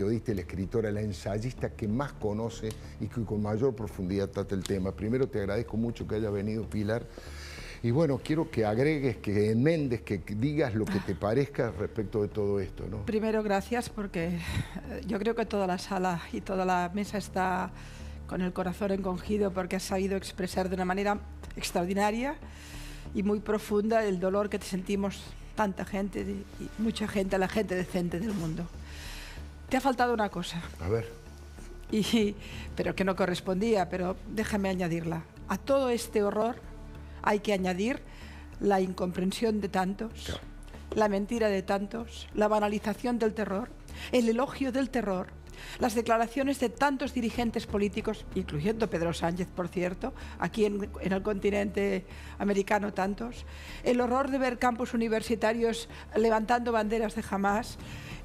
periodista, la escritora, la ensayista que más conoce y que con mayor profundidad trata el tema. Primero te agradezco mucho que haya venido, Pilar. Y bueno, quiero que agregues, que enmendes, que digas lo que te parezca respecto de todo esto, ¿no? Primero, gracias, porque yo creo que toda la sala y toda la mesa está con el corazón encogido porque has sabido expresar de una manera extraordinaria y muy profunda el dolor que te sentimos tanta gente y mucha gente, la gente decente del mundo. Te ha faltado una cosa. A ver. Pero que no correspondía, pero déjame añadirla. A todo este horror hay que añadir la incomprensión de tantos, claro, la mentira de tantos, la banalización del terror, el elogio del terror, las declaraciones de tantos dirigentes políticos, incluyendo Pedro Sánchez, por cierto, aquí en el continente americano tantos, el horror de ver campus universitarios levantando banderas de Hamás,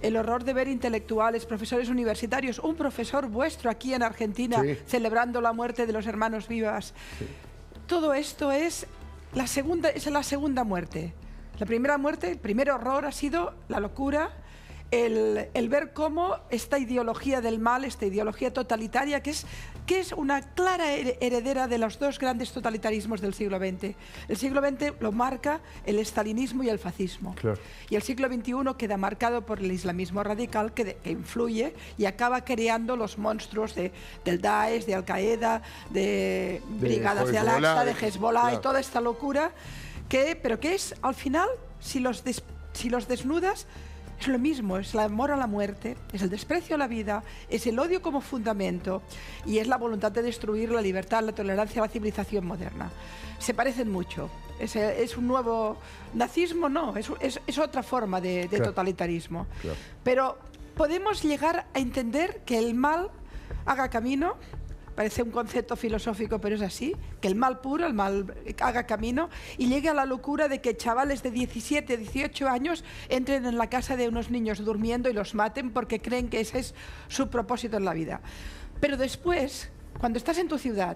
el horror de ver intelectuales, profesores universitarios, un profesor vuestro aquí en Argentina, sí, celebrando la muerte de los hermanos Vivas. Sí. Todo esto es la segunda muerte. La primera muerte, el primer horror ha sido la locura, el ver cómo esta ideología del mal, esta ideología totalitaria, que es una clara heredera de los dos grandes totalitarismos del siglo XX. El siglo XX lo marca el estalinismo y el fascismo. Claro. Y el siglo XXI queda marcado por el islamismo radical que influye y acaba creando los monstruos del Daesh, de Al-Qaeda, de brigadas de Al-Aqsa, de Hezbollah, claro, y toda esta locura, pero que es, al final, si los desnudas, es lo mismo, es el amor a la muerte, es el desprecio a la vida, es el odio como fundamento y es la voluntad de destruir la libertad, la tolerancia, la civilización moderna. Se parecen mucho. Es un nuevo nazismo, no, es otra forma de claro, totalitarismo. Claro. Pero podemos llegar a entender que el mal haga camino. Parece un concepto filosófico, pero es así, que el mal puro, el mal haga camino y llegue a la locura de que chavales de 17, 18 años entren en la casa de unos niños durmiendo y los maten porque creen que ese es su propósito en la vida. Pero después, cuando estás en tu ciudad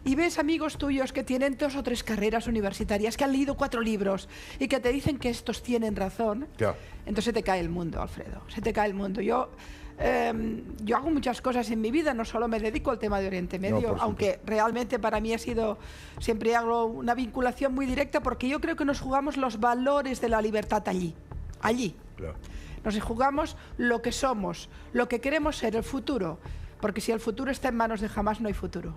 y ves amigos tuyos que tienen 2 o 3 carreras universitarias, que han leído 4 libros y que te dicen que estos tienen razón, yeah, entonces se te cae el mundo, Alfredo, se te cae el mundo. Yo hago muchas cosas en mi vida, no solo me dedico al tema de Oriente Medio, no, aunque realmente para mí ha sido, siempre hago una vinculación muy directa porque yo creo que nos jugamos los valores de la libertad allí. Claro. Nos jugamos lo que somos, lo que queremos ser, el futuro, porque si el futuro está en manos de Hamás no hay futuro.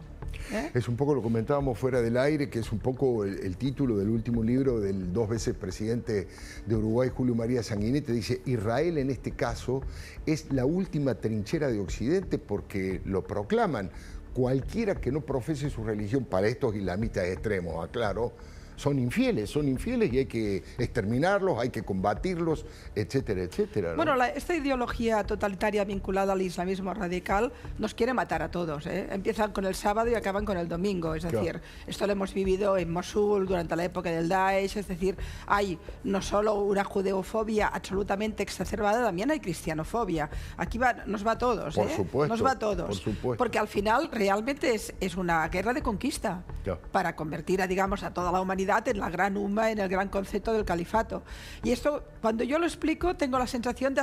Es un poco, lo comentábamos fuera del aire, que es un poco el título del último libro del 2 veces presidente de Uruguay, Julio María Sanguinetti. Dice, Israel en este caso es la última trinchera de Occidente porque lo proclaman. Cualquiera que no profese su religión, para estos islamistas extremos, aclaro, son infieles y hay que exterminarlos, hay que combatirlos, etcétera, etcétera, ¿no? Bueno, esta ideología totalitaria vinculada al islamismo radical nos quiere matar a todos, ¿eh? Empiezan con el sábado y acaban con el domingo, es decir, claro, esto lo hemos vivido en Mosul durante la época del Daesh, es decir, hay no solo una judeofobia absolutamente exacerbada, también hay cristianofobia. Aquí nos va a todos, por supuesto, nos va a todos, por supuesto, porque al final realmente es una guerra de conquista, claro, para convertir digamos, a toda la humanidad en la gran umma, en el gran concepto del califato. Y esto, cuando yo lo explico, tengo la sensación de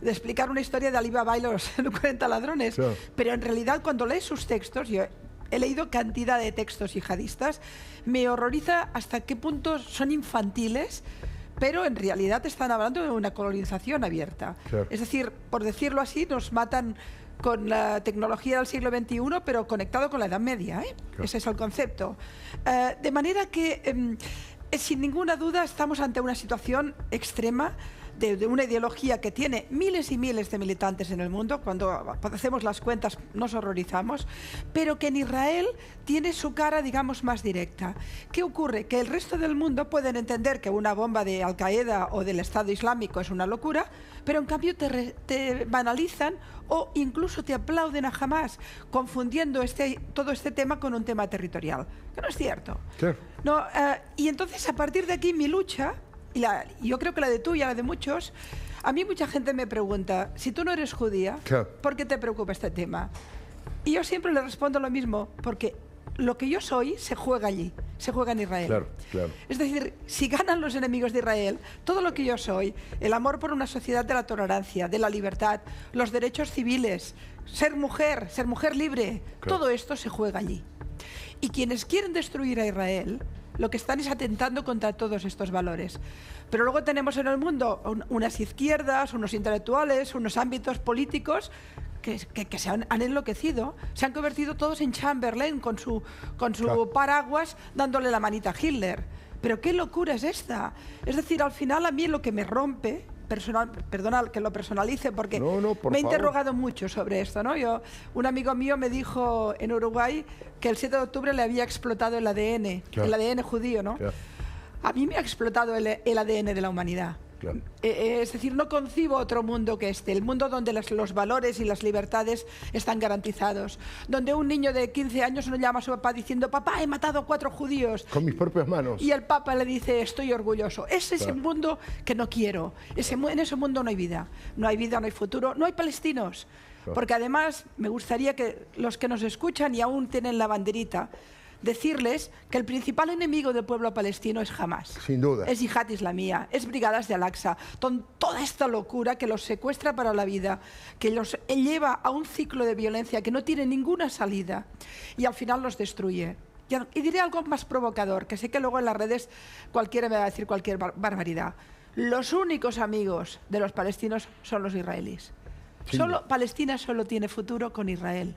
explicar una historia de Ali Baba y los 40 ladrones. Claro. Pero en realidad, cuando lees sus textos, yo he leído cantidad de textos yihadistas, me horroriza hasta qué punto son infantiles, pero en realidad están hablando de una colonización abierta. Claro. Es decir, por decirlo así, nos matan con la tecnología del siglo XXI, pero conectado con la Edad Media, ¿eh? Claro. Ese es el concepto. De manera que, sin ninguna duda, estamos ante una situación extrema de una ideología que tiene miles y miles de militantes en el mundo. Cuando hacemos las cuentas nos horrorizamos, pero que en Israel tiene su cara, digamos, más directa. ¿Qué ocurre? Que el resto del mundo pueden entender que una bomba de Al-Qaeda o del Estado Islámico es una locura, pero en cambio te banalizan o incluso te aplauden a Hamás, confundiendo todo este tema con un tema territorial, que no es cierto. Claro. No, y entonces, a partir de aquí, mi lucha, y yo creo que la de tú y la de muchos, a mí mucha gente me pregunta, si tú no eres judía, claro, ¿por qué te preocupa este tema? Y yo siempre le respondo lo mismo, porque lo que yo soy se juega allí. se juega en Israel. Claro, claro. Es decir, si ganan los enemigos de Israel, todo lo que yo soy, el amor por una sociedad de la tolerancia, de la libertad, los derechos civiles, ser mujer libre, claro, todo esto se juega allí. Y quienes quieren destruir a Israel, lo que están es atentando contra todos estos valores. Pero luego tenemos en el mundo unas izquierdas, unos intelectuales, unos ámbitos políticos que se han enloquecido, se han convertido todos en Chamberlain con su claro, paraguas dándole la manita a Hitler. Pero qué locura es esta. Es decir, al final a mí lo que me rompe, perdona que lo personalice porque me he interrogado mucho sobre esto, ¿no? Un amigo mío me dijo en Uruguay que el 7 de octubre le había explotado el ADN, claro, el ADN judío, ¿no? Claro. A mí me ha explotado el ADN de la humanidad. Claro. Es decir, no concibo otro mundo que este, el mundo donde los valores y las libertades están garantizados, donde un niño de 15 años no llama a su papá diciendo: papá, he matado a 4 judíos. Con mis propias manos. Y el papa le dice: estoy orgulloso. Ese es el mundo que no quiero. En ese mundo no hay vida. No hay vida, no hay futuro, no hay palestinos. Claro. Porque además me gustaría que los que nos escuchan y aún tienen la banderita, decirles que el principal enemigo del pueblo palestino es Hamás. Sin duda. Es Yihad Islamía, es Brigadas de Al-Aqsa, toda esta locura que los secuestra para la vida, que los lleva a un ciclo de violencia que no tiene ninguna salida y al final los destruye. Y diré algo más provocador, que sé que luego en las redes cualquiera me va a decir cualquier barbaridad. Los únicos amigos de los palestinos son los israelíes. Sí. Palestina solo tiene futuro con Israel.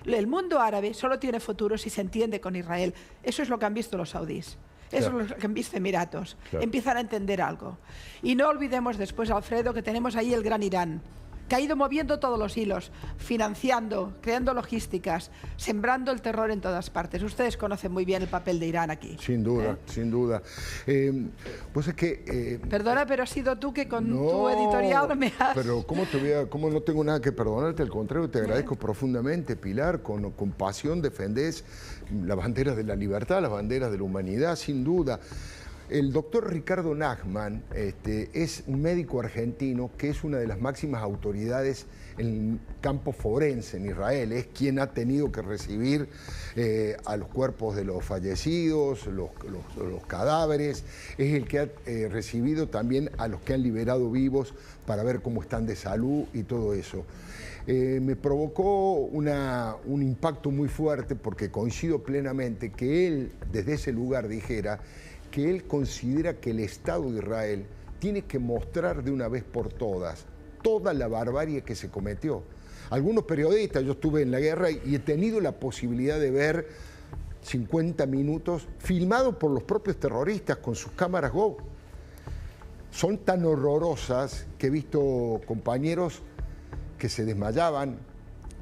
El mundo árabe solo tiene futuro si se entiende con Israel. Eso es lo que han visto los saudíes. Eso claro, es lo que han visto Emiratos. Claro. Empiezan a entender algo. Y no olvidemos después, Alfredo, que tenemos ahí el gran Irán, que ha ido moviendo todos los hilos, financiando, creando logísticas, sembrando el terror en todas partes. Ustedes conocen muy bien el papel de Irán aquí. Sin duda, sin duda. Pues es que... Perdona, pero has sido tú que con tu editorial me has... Pero ¿cómo no tengo nada que perdonarte? Al contrario, te agradezco profundamente, Pilar, con pasión defendés las banderas de la libertad, las banderas de la humanidad, sin duda. El doctor Ricardo Nachman es un médico argentino que es una de las máximas autoridades en el campo forense en Israel. Es quien ha tenido que recibir a los cuerpos de los fallecidos, los cadáveres. Es el que ha recibido también a los que han liberado vivos para ver cómo están de salud y todo eso. Me provocó un impacto muy fuerte porque coincido plenamente que él desde ese lugar dijera que él considera que el Estado de Israel tiene que mostrar de una vez por todas toda la barbarie que se cometió. Algunos periodistas, yo estuve en la guerra y he tenido la posibilidad de ver 50 minutos filmados por los propios terroristas con sus cámaras Go. Son tan horrorosas que he visto compañeros que se desmayaban,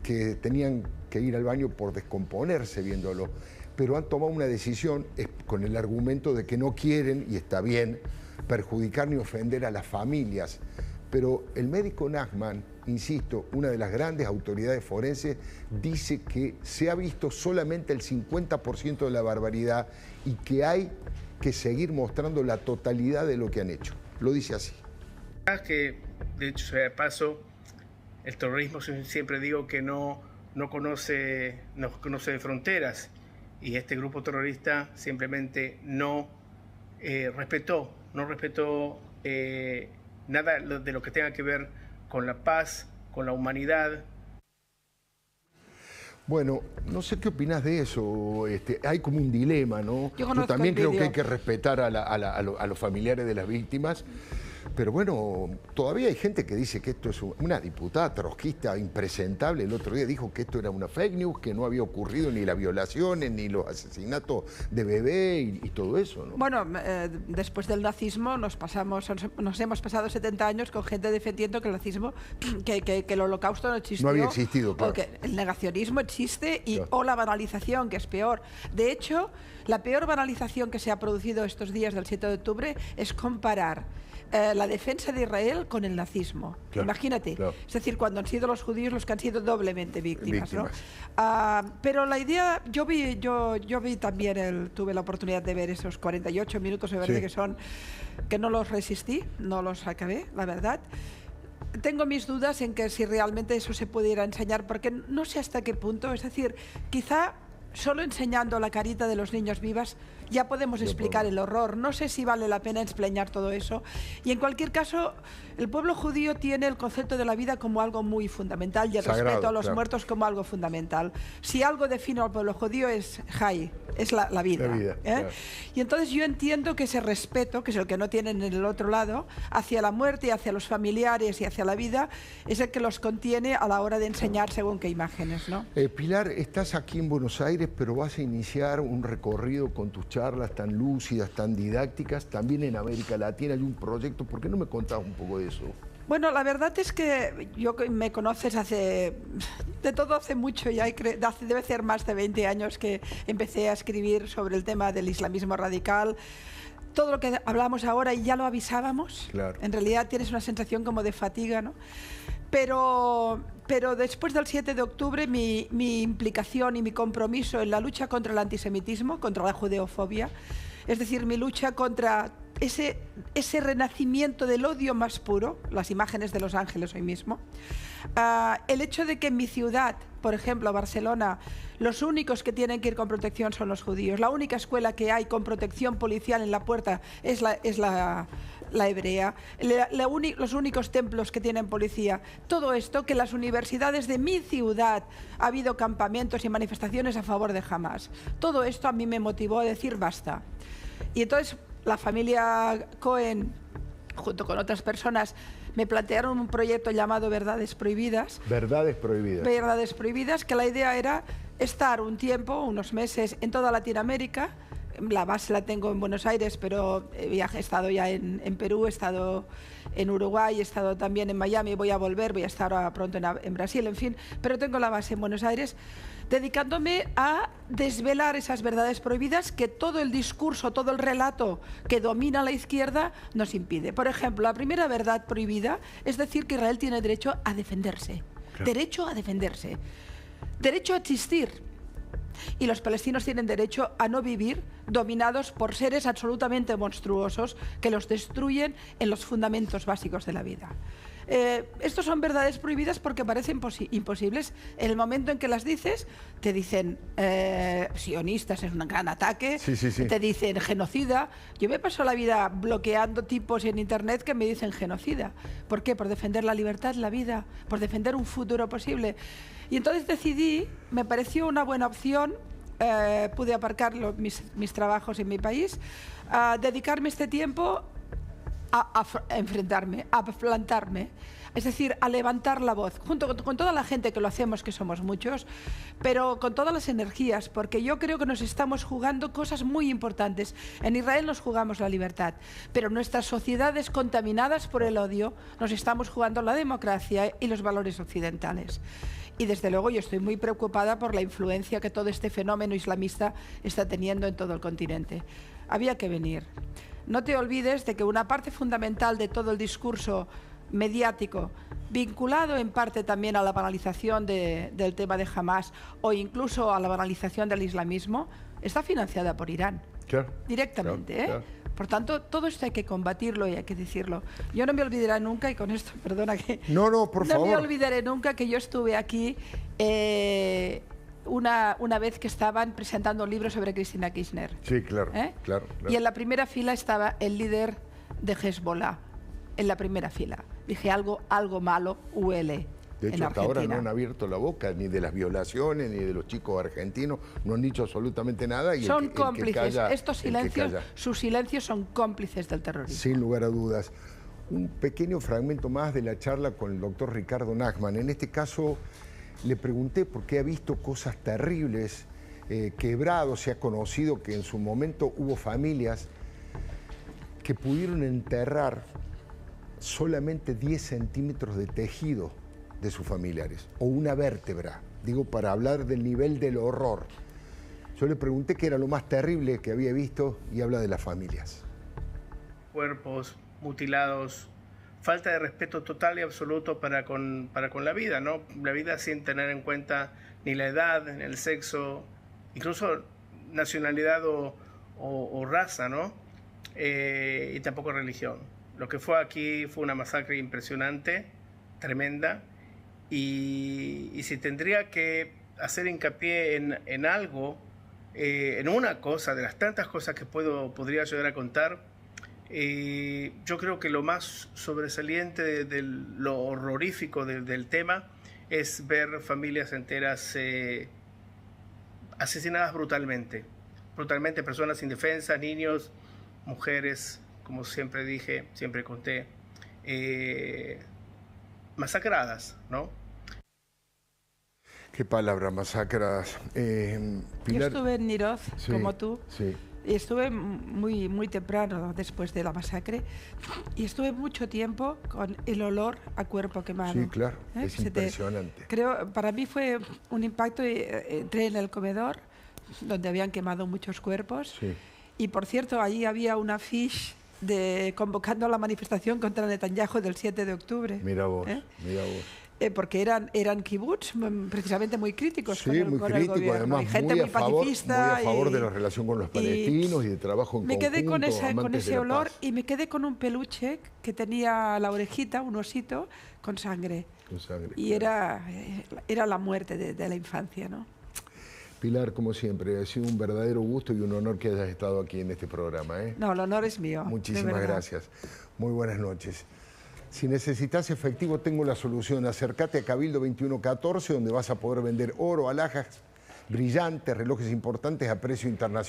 que tenían que ir al baño por descomponerse viéndolo, pero han tomado una decisión con el argumento de que no quieren, y está bien, perjudicar ni ofender a las familias. Pero el médico Nachman, insisto, una de las grandes autoridades forenses, dice que se ha visto solamente el 50% de la barbaridad y que hay que seguir mostrando la totalidad de lo que han hecho. Lo dice así. Que, de hecho, de paso, el terrorismo, siempre digo que no conoce de fronteras. Y este grupo terrorista simplemente no respetó nada de lo que tenga que ver con la paz, con la humanidad. Bueno, no sé qué opinas de eso. Hay como un dilema, ¿no? Yo también creo que hay que respetar a los familiares de las víctimas. Pero bueno, todavía hay gente que dice que esto es una diputada trotskista impresentable. El otro día dijo que esto era una fake news, que no había ocurrido ni las violaciones, ni los asesinatos de bebé y todo eso, ¿no? Bueno, después del nazismo nos hemos pasado 70 años con gente defendiendo que el nazismo, que el holocausto no existió. No había existido, claro. Porque el negacionismo existe o la banalización, que es peor. De hecho, la peor banalización que se ha producido estos días del 7 de octubre es comparar la defensa de Israel con el nazismo. Claro, imagínate. Claro. Es decir, cuando han sido los judíos los que han sido doblemente víctimas. ¿No? Pero la idea, yo vi también, tuve la oportunidad de ver esos 48 minutos, me parece que no los resistí, no los acabé, la verdad. Tengo mis dudas en que si realmente eso se pudiera enseñar, porque no sé hasta qué punto, es decir, quizá solo enseñando la carita de los niños vivas ya podemos explicar el horror. No sé si vale la pena explañar todo eso. Y en cualquier caso, el pueblo judío tiene el concepto de la vida como algo muy fundamental y el sagrado, respeto a los claro, muertos como algo fundamental. Si algo define al pueblo judío es Hay, es la vida. La vida, claro. Y entonces yo entiendo que ese respeto, que es el que no tienen en el otro lado, hacia la muerte y hacia los familiares y hacia la vida, es el que los contiene a la hora de enseñar según qué imágenes, ¿no? Pilar, estás aquí en Buenos Aires, pero vas a iniciar un recorrido con tus charlas tan lúcidas, tan didácticas, también en América Latina. Hay un proyecto, ¿por qué no me contás un poco de eso? Bueno, la verdad es que me conoces hace mucho, ya debe ser más de 20 años que empecé a escribir sobre el tema del islamismo radical. Todo lo que hablamos ahora y ya lo avisábamos. Claro. En realidad tienes una sensación como de fatiga, ¿no? Pero después del 7 de octubre mi implicación y mi compromiso en la lucha contra el antisemitismo, contra la judeofobia, es decir, mi lucha contra ese renacimiento del odio más puro, las imágenes de Los Ángeles hoy mismo, el hecho de que en mi ciudad, por ejemplo, Barcelona, los únicos que tienen que ir con protección son los judíos, la única escuela que hay con protección policial en la puerta es la hebrea, los únicos templos que tienen policía, todo esto, que en las universidades de mi ciudad ha habido campamentos y manifestaciones a favor de Hamás. Todo esto a mí me motivó a decir basta. Y entonces la familia Cohen, junto con otras personas, me plantearon un proyecto llamado Verdades Prohibidas. Verdades Prohibidas. Verdades Prohibidas, que la idea era estar un tiempo, unos meses, en toda Latinoamérica. La base la tengo en Buenos Aires, pero he estado ya en Perú, he estado en Uruguay, he estado también en Miami, voy a volver, voy a estar ahora pronto en Brasil, en fin, pero tengo la base en Buenos Aires, dedicándome a desvelar esas verdades prohibidas que todo el discurso, todo el relato que domina la izquierda nos impide. Por ejemplo, la primera verdad prohibida es decir que Israel tiene derecho a defenderse, claro. Derecho a defenderse, derecho a existir. Y los palestinos tienen derecho a no vivir dominados por seres absolutamente monstruosos que los destruyen en los fundamentos básicos de la vida. Estos son verdades prohibidas porque parecen imposibles. En el momento en que las dices, te dicen sionistas, es un gran ataque, sí. Te dicen genocida. Yo me paso la vida bloqueando tipos en internet que me dicen genocida. ¿Por qué? Por defender la libertad, la vida, por defender un futuro posible. Y entonces decidí, me pareció una buena opción, pude aparcar mis trabajos en mi país, dedicarme este tiempo a enfrentarme, a plantarme, es decir, a levantar la voz, junto con toda la gente que lo hacemos, que somos muchos, pero con todas las energías, porque yo creo que nos estamos jugando cosas muy importantes. En Israel nos jugamos la libertad, pero en nuestras sociedades contaminadas por el odio nos estamos jugando la democracia y los valores occidentales. Y desde luego yo estoy muy preocupada por la influencia que todo este fenómeno islamista está teniendo en todo el continente. Había que venir. No te olvides de que una parte fundamental de todo el discurso mediático, vinculado en parte también a la banalización del tema de Hamás o incluso a la banalización del islamismo, está financiada por Irán. Claro, directamente, claro. Por tanto, todo esto hay que combatirlo y hay que decirlo. Yo no me olvidaré nunca, y con esto, perdona que... No, por favor. No me olvidaré nunca que yo estuve aquí una vez que estaban presentando un libro sobre Cristina Kirchner. Sí, claro, claro. Y en la primera fila estaba el líder de Hezbollah, en la primera fila. Dije, algo malo huele. De hecho, hasta ahora no han abierto la boca ni de las violaciones, ni de los chicos argentinos, no han dicho absolutamente nada. Y son cómplices, estos silencios, sus silencios son cómplices del terrorismo. Sin lugar a dudas. Un pequeño fragmento más de la charla con el doctor Ricardo Nachman. En este caso, le pregunté por qué ha visto cosas terribles, quebrados. Se ha conocido que en su momento hubo familias que pudieron enterrar solamente 10 centímetros de tejido de sus familiares, o una vértebra, digo, para hablar del nivel del horror. Yo le pregunté qué era lo más terrible que había visto y habla de las familias. Cuerpos mutilados, falta de respeto total y absoluto para con la vida, ¿no? La vida sin tener en cuenta ni la edad, ni el sexo, incluso nacionalidad o raza, ¿no? Y tampoco religión. Lo que fue aquí fue una masacre impresionante, tremenda, y si tendría que hacer hincapié en algo en una cosa, de las tantas cosas que podría llegar a contar, yo creo que lo más sobresaliente de lo horrorífico del tema es ver familias enteras asesinadas brutalmente. Brutalmente, personas indefensas, niños, mujeres, como siempre dije, siempre conté, masacradas, ¿no? Qué palabra, masacradas. Yo estuve en Niroz, sí, como tú, sí. y estuve muy temprano después de la masacre, y estuve mucho tiempo con el olor a cuerpo quemado. Sí, claro, es impresionante. Creo, para mí fue un impacto. Entré en el comedor, donde habían quemado muchos cuerpos, Sí. y por cierto, allí había una afiche convocando a la manifestación contra Netanyahu del 7 de octubre. Mira vos, mira vos. Porque eran kibbutz precisamente muy críticos Sí, con el muy crítico, gobierno. además Y gente muy pacifista. Muy a favor de la relación con los palestinos y de trabajo en me quedé con conjunto, ese olor y me quedé con un peluche que tenía la orejita, un osito, con sangre. Con sangre, y claro. era la muerte de la infancia, ¿no? Pilar, como siempre, ha sido un verdadero gusto y un honor que hayas estado aquí en este programa, ¿eh? No, el honor es mío. Muchísimas gracias. Muy buenas noches. Si necesitas efectivo, tengo la solución. Acércate a Cabildo 2114, donde vas a poder vender oro, alhajas brillantes, relojes importantes a precio internacional.